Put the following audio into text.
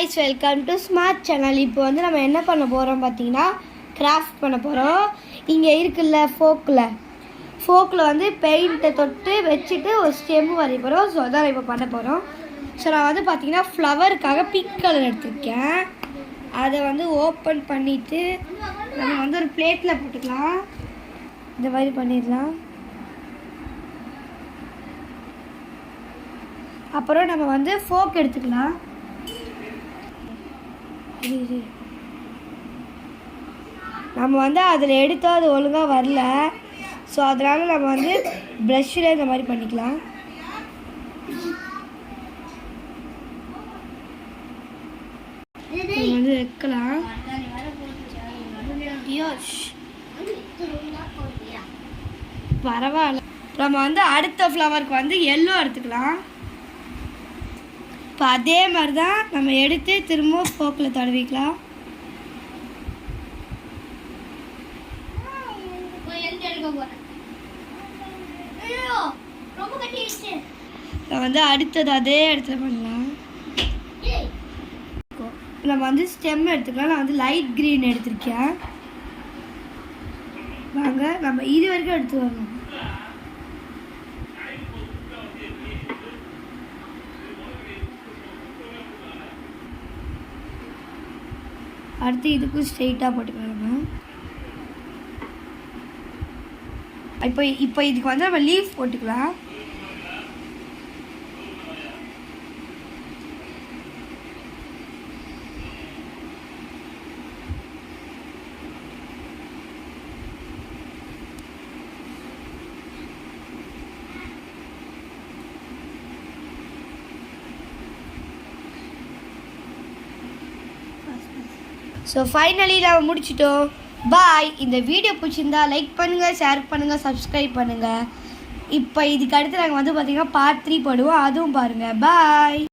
guys, welcome to Smart Channel. இப்போ வந்து நம்ம என்ன பண்ண போறோம் பாத்தீங்கன்னா கிராஃப்ட் பண்ண போறோம். இங்க இருக்குல்ல ஃபோக்ல வந்து பெயிண்ட் தொட்டு வெச்சிட்டு ஒரு ஸ்டெம் வரைய போறோம். சோ அத இப்ப பண்ண போறோம். சோ நான் வந்து பாத்தீங்கன்னா ஃப்ளவர்க்காக பிங்க் கலர் எடுத்துர்க்கேன். அத வந்து ஓபன் பண்ணிட்டு நம்ம வந்து ஒரு பிளேட்ல போட்டுக்கலாம். இந்த மாதிரி பண்ணிடலாம். அப்புறம் நம்ம வந்து ஃபோக் எடுத்துக்கலாம். நம்ம வந்து அதில் எடுத்தால் அது ஒழுங்காக வரல. ஸோ அதனால் நம்ம வந்து ப்ரஷ்ஷில் இந்த மாதிரி பண்ணிக்கலாம். நம்ம வந்து வைக்கலாம். பரவாயில்ல. நம்ம வந்து அடுத்த ஃப்ளவருக்கு வந்து எல்லோ எடுத்துக்கலாம். இப்போ அதே மாதிரி தான் நம்ம எடுத்து திரும்ப ஃபோக்கில் தடவிக்கலாம். நம்ம வந்து அடுத்தது அதே இடத்துல பண்ணலாம். நம்ம வந்து ஸ்டெம் எடுத்துக்கலாம். நான் வந்து லைட் க்ரீன் எடுத்திருக்கேன். வாங்க நம்ம இது வரைக்கும் எடுத்து வரணும். அடுத்து இதுக்கும் ஸ்ட்ரெயிட்டாக போட்டுக்கலாம். இப்போ இதுக்கு வந்து நம்ம லீஃப் போட்டுக்கலாம். ஸோ ஃபைனலி நம்ம முடிச்சிட்டோம். பாய். இந்த வீடியோ பிடிச்சிருந்தா லைக் பண்ணுங்கள், ஷேர் பண்ணுங்கள், சப்ஸ்கிரைப் பண்ணுங்கள். இப்போ இதுக்கு அடுத்து நாங்கள் வந்து பார்த்திங்கன்னா பார்ட் 3 போடுவோம். அதுவும் பாருங்கள். பாய்.